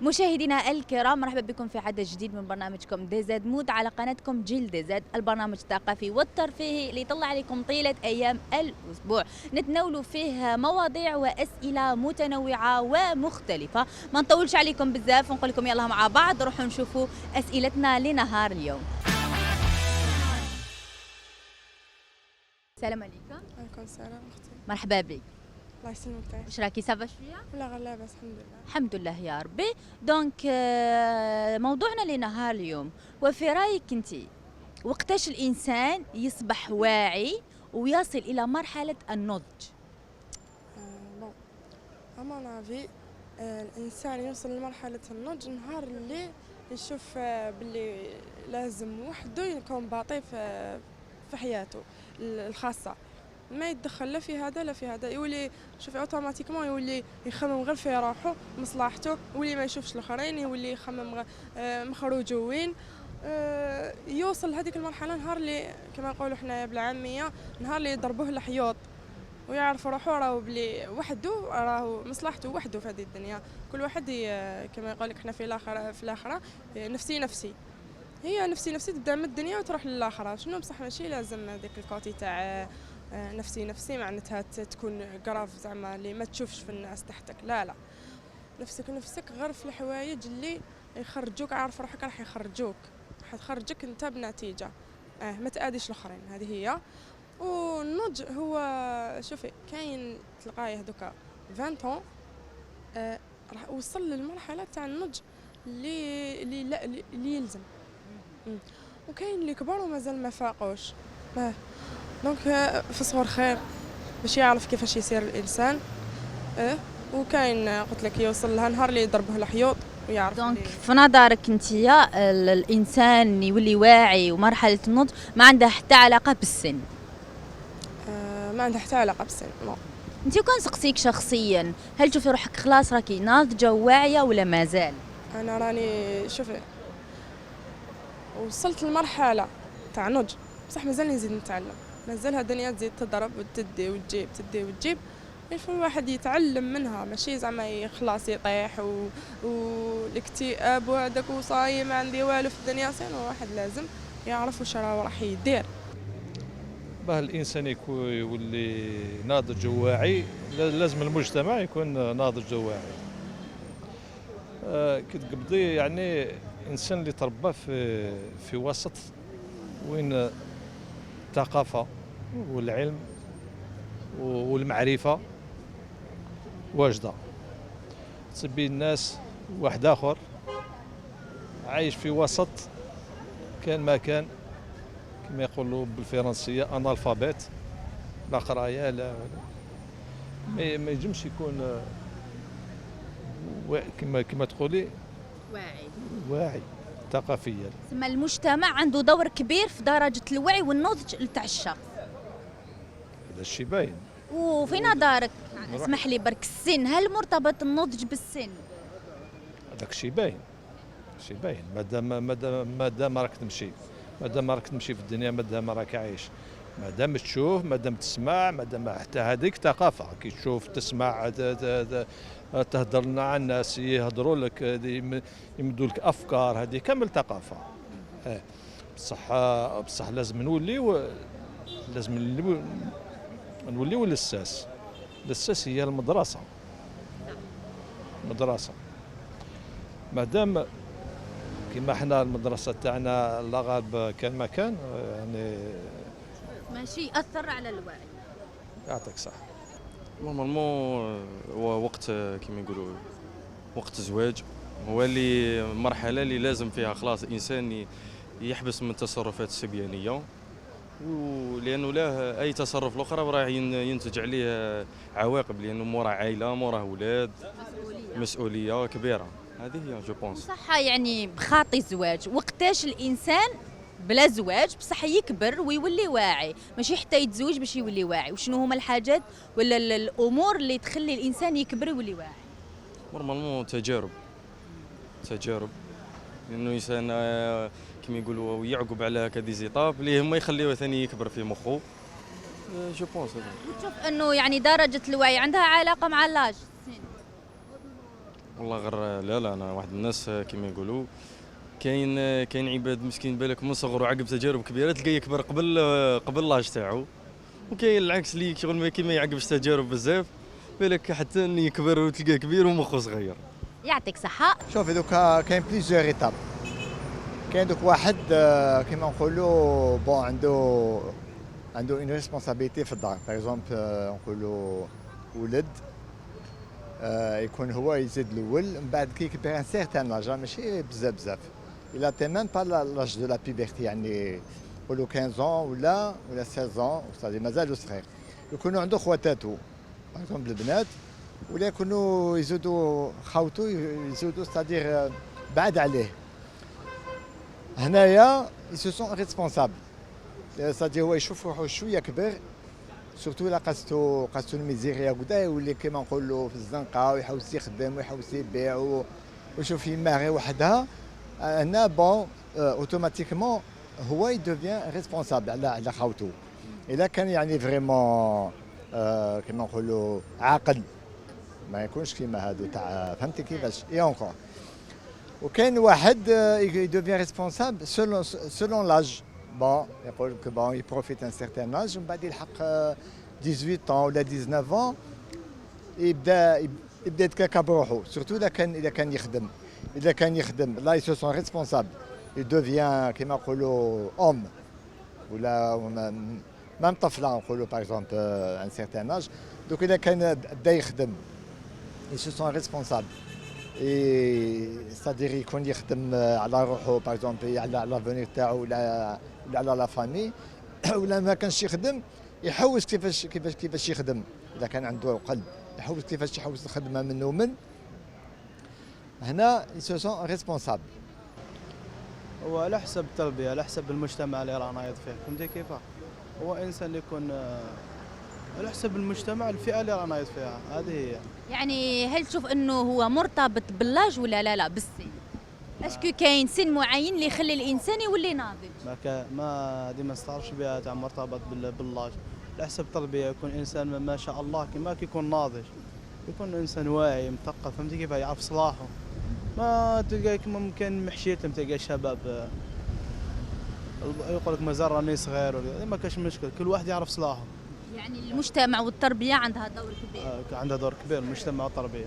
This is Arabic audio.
مشاهدينا الكرام، مرحبا بكم في عدد جديد من برنامجكم دي زاد مود على قناتكم جيل دي زاد، البرنامج الثقافي والترفيهي اللي يطلع عليكم طيلة أيام الأسبوع. نتناولوا فيه مواضيع وأسئلة متنوعة ومختلفة. ما نطولش عليكم بزاف ونقول لكم يلا مع بعض نروحوا نشوفوا أسئلتنا لنهار اليوم. السلام عليكم. عليكم السلام اختي. مرحبا بك. الله يسلمك. تعيش. واش راكي صافا شويه؟ لا غلا بس الحمد لله. الحمد لله يا ربي. دونك موضوعنا لنهار اليوم، وفي رايك انت وقتاش الانسان يصبح واعي ويصل الى مرحله النضج؟ بون اما نافي الانسان يوصل لمرحله النضج نهار اللي يشوف باللي لازم وحده يكون باطي في حياته الخاصه، ما يتدخل لا في هذا لا في هذا، يولي شوف اوتوماتيكمون يولي يخمم غير في روحه مصلحته، يولي ما يشوفش الاخرين، يولي يخمم مخرجه وين. يوصل لهذيك المرحله نهار اللي كما نقولوا حنايا بالعاميه نهار اللي يضربوه الحيوط ويعرف روحه راهو بلي وحده، راهو مصلحته وحده في هذه الدنيا. كل واحد كما يقول لك حنا في الاخره نفسي هي نفسي تبدا من الدنيا وتروح للاخره. شنو بصح ماشي لازم هذيك الكوتي تاع نفسي معناتها تكون قراف زعما اللي ما تشوفش في الناس تحتك. لا نفسك غير في الحوايج اللي يخرجوك، عارف روحك راح يخرجوك، راح تخرجك انت بنتيجه. ما تاديش الاخرين، هذه هي. والنضج هو شوفي كاين تلقاي هذوك 20 راح وصل للمرحله تاع النضج اللي يلزم. وكاين اللي كبروا مازال ما فاقوش. دونك في صغر خير باش يعرف كيفاش يسير الانسان. وكاين قلت لك يوصل لها نهار اللي يضربه الحيوط ويعرف. دونك في نظرك انت الانسان يولي واعي ومرحله النضج ما عندها حتى علاقه بالسن؟ ما عندها حتى علاقه بالسن. انت كون سقسيك شخصيا، هل تشوفي روحك خلاص راكي ناضجه وواعيه ولا مازال؟ انا راني شوفي وصلت لمرحله تاع نضج، بصح مازال نزيد نتعلم. مازال هاد الدنيا تزيد تضرب وتدي وتجيب تدي وتجيب. يلفو الواحد يتعلم منها، ماشي زعما خلاص يطيح والاكتئاب وهذاك وصاي ما عندي والو في الدنيا. سينو الواحد لازم يعرف واش راه راح يدير. باه الانسان يولي ناضج وواعي لازم المجتمع يكون ناضج وواعي. كتقبضي يعني انسان اللي تربى في وسط وين الثقافه والعلم والمعرفه واجده. تسبي الناس واحد اخر عايش في وسط كان ما كان، كما يقولوا بالفرنسيه انالفابيت، لا قرايه لا ما يجمش يكون كما تقولي واعي ثقافيا. ثم المجتمع عنده دور كبير في درجه الوعي والنضج تاع الشخص. هذا الشيء باين. وفي نظرك اسمح لي برك، السن هل مرتبط النضج بالسن؟ هذاك الشيء باين، شيء باين. مادام راك تمشي في الدنيا، مادام راك عايش، مادام تشوف، مادام تسمع، مادام حتى هذيك ثقافه. كي تشوف تسمع تهضر مع الناس يهضروا لك، يمدوا لك افكار، هذه كامل ثقافه. بصح لازم نوليو للساس. الساس هي المدرسه. مادام كما حنا المدرسه تاعنا لا غالب كان ما كان، يعني ماشي ياثر على الوعي. يعطيك صح. نورمالمون هو وقت كما يقولوا وقت الزواج، هو اللي مرحله اللي لازم فيها خلاص الانسان يحبس من التصرفات الصبيانيه، ولانه له اي تصرف الاخرى راه ينتج عليه عواقب، لانه موراه عائله، موراه اولاد، مسؤوليه كبيره. هذه هي جو بونس. صح، يعني بخاطي الزواج وقتاش الانسان بلا زواج بصح يكبر ويولي واعي، ماشي حتى يتزوج باش يولي واعي. وشنو هما الحاجات ولا الامور اللي تخلي الانسان يكبر ويولي واعي؟ نورمالمون تجارب، لانه الانسان كما يقولوا يعقب على هكا دي زيتاب اللي هما يخليوه ثاني يكبر في مخه. جو بونس وتشوف انه يعني درجه الوعي عندها علاقه مع لاج؟ والله غير لا انا واحد من الناس كما يقولوا كاين عباد مسكين بالك من صغره عقب تجارب كبيره تلقاه يكبر قبل لاج تاعو، وكاين العكس اللي شغل ما كيما يعقبش تجارب بزاف بالك حتى يكبر وتلقاه كبير ومخه صغير. يعطيك صحه. شوفي دوكا كاين بليزيور ايتاب. كاين دوك واحد كيما نقولوا بون عنده اون ريسبونسابيلتي في الدار. باغ اكزومبل نقولوا ولد يكون هو يزيد الاول، من بعد كي يكبر ان سيغتان لاج ماشي بزاف الى تي ميم با لاج دو لا بيبرتي، يعني نقولوا 15 ولا 16 ستادي مازالو صغير، يكونوا عنده خواتاتو باغ اكزومبل البنات، ولا يكونوا يزودوا خاوتو يزودوا ستادير بعد عليه. هنايا يسو سون ريسبونسابل، ستادير هو يشوف روحو شويه كبر، سورتو الا قاستو الميزيريا كدا يولي كيما نقولوا في الزنقه ويحوس يخدم ويحوس يبيع ويشوف يماه غير وحدها. هنا بون اوتوماتيكمون هو يدوفيان ريسبونسابل على خاوتو. الا كان يعني فريمون كيما نقولوا عاقل ما يكونش كيما هادو تاع فهمتي كيفاش اي اونكور. وكاين واحد يدوفيان ريسبونسابل سولون لاج، بون يقول لك بون يبروفيت ان سيغتان لاج، ومن بعد يلحق 18 ولا 19 يبدا يتكاكا بروحو، سورتو اذا كان يخدم. اذا كان يخدم لا يسو سون ريسبونسابل، يدوفيان كيما نقولوا اوم ولا مام طفله نقولوا باغ اكزومبل ان سيغتان لاج. دوك اذا كان بدا يخدم يسو سون ريسبونسابل، ستادير يكون يخدم على روحو باغ اكزومبل على لافونير تاعو ولا على لا فامي، ولا ما كانش يخدم يحوس كيفاش يخدم. اذا كان عنده قلب يحوس كيفاش يحوس الخدمه منه ومن هنا يسو سون ريسبونسابل. هو على حسب التربيه، على حسب المجتمع اللي راه نايض فيه، فهمتي كيف؟ هو انسان يكون على حسب المجتمع الفئه اللي راه نايض فيها، هذه هي. يعني هل تشوف انه هو مرتبط باللاج ولا لا بالسن؟ اسكو كاين سن معين اللي يخلي الانسان يولي ناضج؟ ما ديما نستغربش بها تاع مرتبط باللاج، على حسب التربيه يكون انسان ما شاء الله كيما كيكون ناضج، يكون انسان واعي مثقف، فهمتي كيف؟ يعرف صلاحه. ما تلقى ممكن محشيتهم تلقى شباب يقول لك مازال راني صغير ولا ما كاش مشكل، كل واحد يعرف صلاحه. يعني المجتمع والتربيه عندها دور كبير. عندها دور كبير المجتمع والتربيه.